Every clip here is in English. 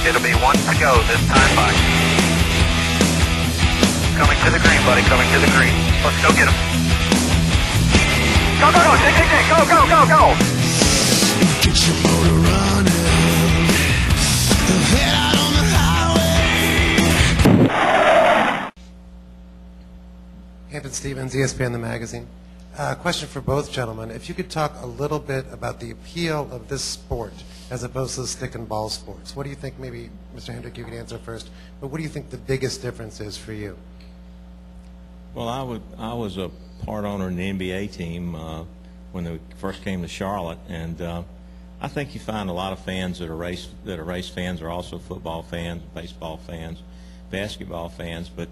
It'll be one to go this time by. Coming to the green, buddy, coming to the green. Let's go get him. Go, go, go, go, go, go, go! Get your motor running. Head out on the highway. Hampton Stevens, ESPN The Magazine. Question for both gentlemen. If you could talk a little bit about the appeal of this sport as opposed to the stick and ball sports. What do you think, maybe, Mr. Hendrick, you could answer first, but what do you think the biggest difference is for you? Well, I was a part owner in the NBA team when they first came to Charlotte, and I think you find a lot of fans that are race fans are also football fans, baseball fans, basketball fans, but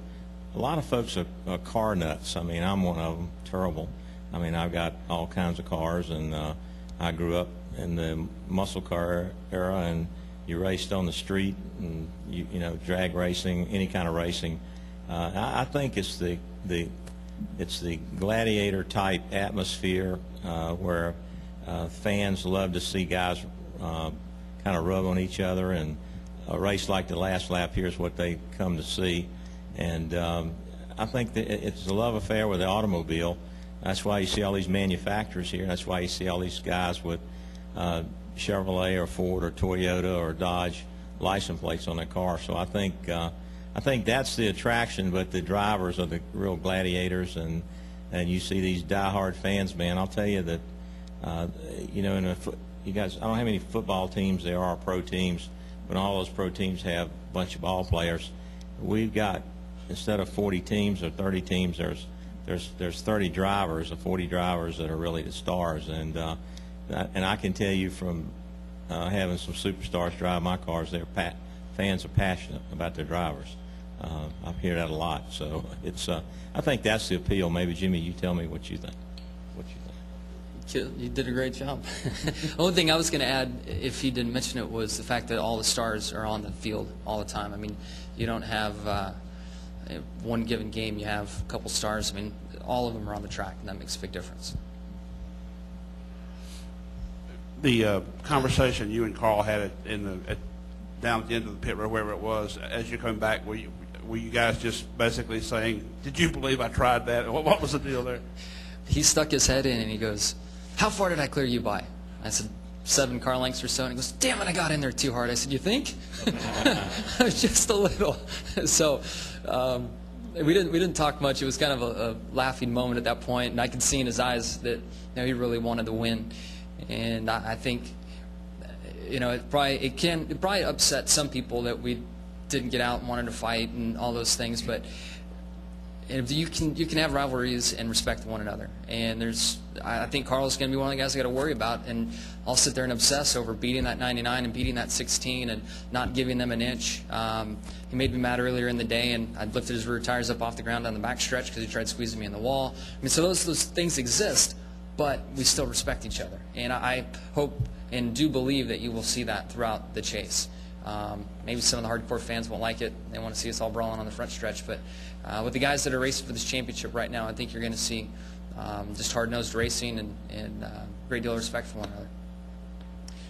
a lot of folks are car nuts. I mean, I'm one of them, terrible. I mean, I've got all kinds of cars, and I grew up in the muscle car era, and you raced on the street, and you know, drag racing, any kind of racing. I think it's the gladiator type atmosphere where fans love to see guys kind of rub on each other, and a race like the last lap here is what they come to see. And I think that it's a love affair with the automobile. That's why you see all these manufacturers here. That's why you see all these guys with Chevrolet or Ford or Toyota or Dodge license plates on their car. So I think that's the attraction. But the drivers are the real gladiators, and you see these diehard fans. Man, I'll tell you that you know, you guys, I don't know how many football teams there are, pro teams, but all those pro teams have a bunch of ball players. We've got, instead of 40 teams or 30 teams, there's 30 drivers or 40 drivers that are really the stars, and I can tell you from having some superstars drive my cars, fans are passionate about their drivers. I hear that a lot, so it's I think that's the appeal. Maybe Jimmie, you tell me what you think. You did a great job. The only thing I was going to add, if he didn't mention it, was the fact that all the stars are on the field all the time. I mean, you don't have one given game, you have a couple stars. I mean, all of them are on the track, and that makes a big difference. The conversation you and Carl had down at the end of the pit road, wherever it was, as you're coming back, were you guys just basically saying, did you believe I tried that? What was the deal there? He stuck his head in and he goes, how far did I clear you by? I said, 7 car lengths or so. And he goes, damn it, I got in there too hard. I said, you think? Just a little. So we didn't talk much. It was kind of a laughing moment at that point, and I could see in his eyes that, you know, he really wanted to win. And I think, you know, it probably upset some people that we didn't get out and wanted to fight and all those things, but you can have rivalries and respect one another. And I think Carl's going to be one of the guys I got to worry about, and I'll sit there and obsess over beating that 99 and beating that 16 and not giving them an inch. He made me mad earlier in the day, and I lifted his rear tires up off the ground on the back stretch because he tried squeezing me in the wall. I mean, so those things exist, but we still respect each other. And I hope and do believe that you will see that throughout the chase. Maybe some of the hardcore fans won't like it. They want to see us all brawling on the front stretch. But with the guys that are racing for this championship right now, I think you're going to see just hard-nosed racing and a great deal of respect for one another.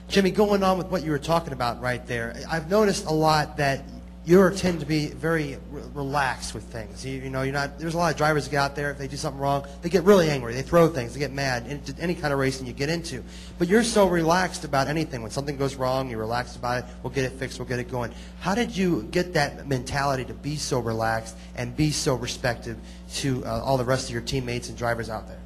Jimmie, going on with what you were talking about right there, I've noticed a lot that you tend to be very relaxed with things. You know, you're not. There's a lot of drivers that get out there, if they do something wrong, they get really angry. They throw things. They get mad. Any kind of racing you get into. But you're so relaxed about anything. When something goes wrong, you're relaxed about it. We'll get it fixed. We'll get it going. How did you get that mentality to be so relaxed and be so respectful to all the rest of your teammates and drivers out there?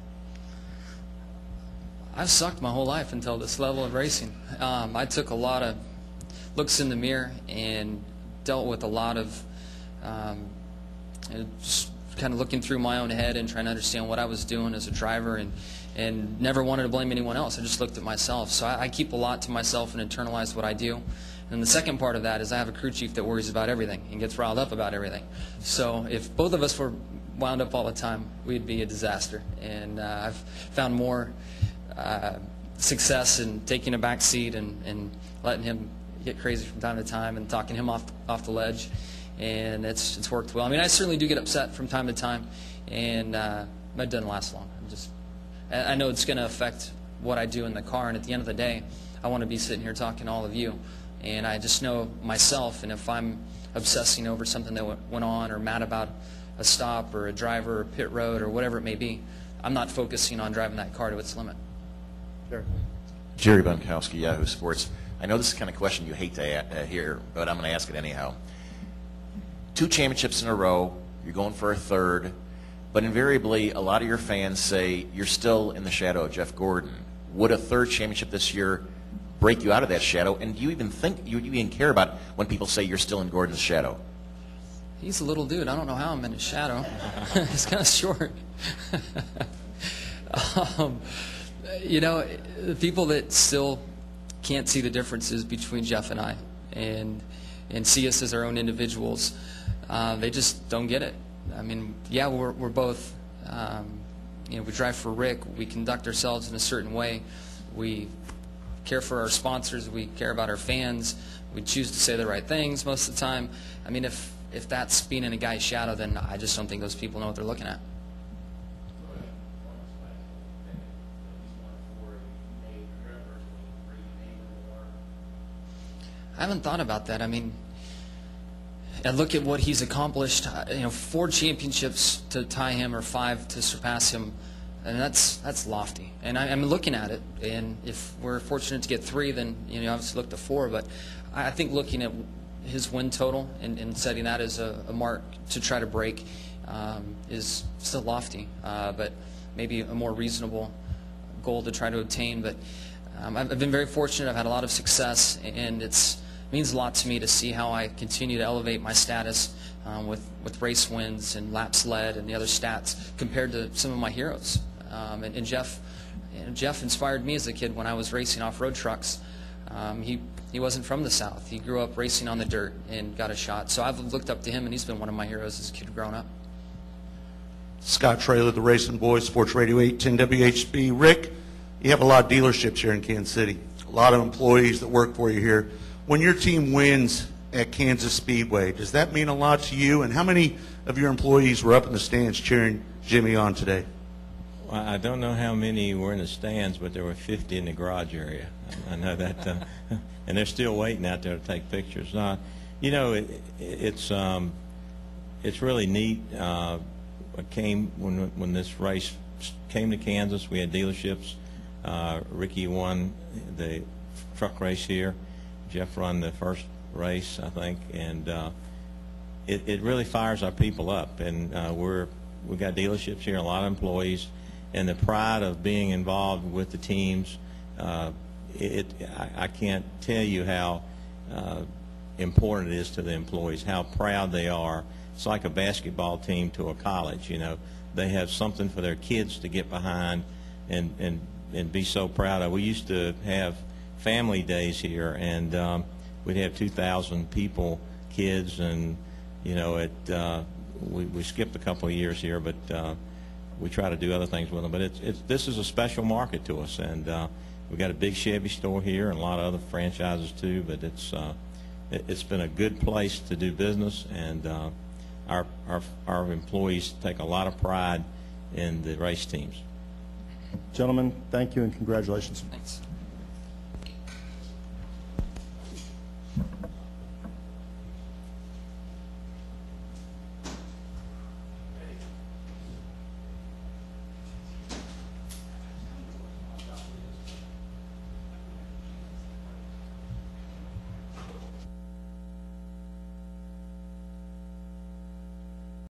I've sucked my whole life until this level of racing. I took a lot of looks in the mirror and dealt with a lot of just kind of looking through my own head and trying to understand what I was doing as a driver, and never wanted to blame anyone else. I just looked at myself. So I keep a lot to myself and internalize what I do. And the second part of that is I have a crew chief that worries about everything and gets riled up about everything. So if both of us were wound up all the time, we'd be a disaster. And I've found more success in taking a back seat and letting him get crazy from time to time and talking him off the ledge, and it's worked well. I mean, I certainly do get upset from time to time, and that doesn't last long. I know it's going to affect what I do in the car, and at the end of the day, I want to be sitting here talking to all of you, And I just know myself, and if I'm obsessing over something that went on or mad about a stop or a driver or pit road or whatever it may be, I'm not focusing on driving that car to its limit. Sure. Jerry Bunkowski, Yahoo Sports. I know this is the kind of question you hate to hear, but I'm going to ask it anyhow. 2 championships in a row, you're going for a 3rd, but invariably a lot of your fans say you're still in the shadow of Jeff Gordon. Would a 3rd championship this year break you out of that shadow? And do you even think, you even care about when people say you're still in Gordon's shadow? He's a little dude. I don't know how I'm in his shadow. He's kind of short. You know, the people that still can't see the differences between Jeff and I and see us as our own individuals, they just don't get it. I mean, yeah, we're both, you know, we drive for Rick. We conduct ourselves in a certain way. We care for our sponsors. We care about our fans. We choose to say the right things most of the time. I mean, if that's being in a guy's shadow, then I just don't think those people know what they're looking at. I haven't thought about that. I mean, I look at what he's accomplished. You know, 4 championships to tie him or 5 to surpass him, and that's lofty. And I'm looking at it, and if we're fortunate to get 3, then you know, obviously look to 4. But I think looking at his win total and setting that as a mark to try to break is still lofty, but maybe a more reasonable goal to try to obtain. But I've been very fortunate. I've had a lot of success, and it means a lot to me to see how I continue to elevate my status with race wins and laps led and the other stats compared to some of my heroes. And Jeff inspired me as a kid when I was racing off-road trucks. He wasn't from the South. He grew up racing on the dirt and got a shot. So I've looked up to him, and he's been one of my heroes as a kid growing up. Scott Traylor, the Racing Boys, Sports Radio 810 WHB. Rick, you have a lot of dealerships here in Kansas City, a lot of employees that work for you here. When your team wins at Kansas Speedway, does that mean a lot to you? And how many of your employees were up in the stands cheering Jimmie on today? Well, I don't know how many were in the stands, but there were 50 in the garage area. I know that, and they're still waiting out there to take pictures. You know, it's really neat. What came when this race came to Kansas, we had dealerships. Ricky won the truck race here. Jeff run the first race, I think, and it really fires our people up. And we've got dealerships here, a lot of employees, and the pride of being involved with the teams. I can't tell you how important it is to the employees, how proud they are. It's like a basketball team to a college. You know, they have something for their kids to get behind and be so proud of. We used to have family days here, and we'd have 2,000 people, kids, and you know, we skipped a couple of years here, but we try to do other things with them. But this is a special market to us, and we've got a big Chevy store here and a lot of other franchises too. But it's been a good place to do business, and our employees take a lot of pride in the race teams. Gentlemen, thank you and congratulations. Thanks.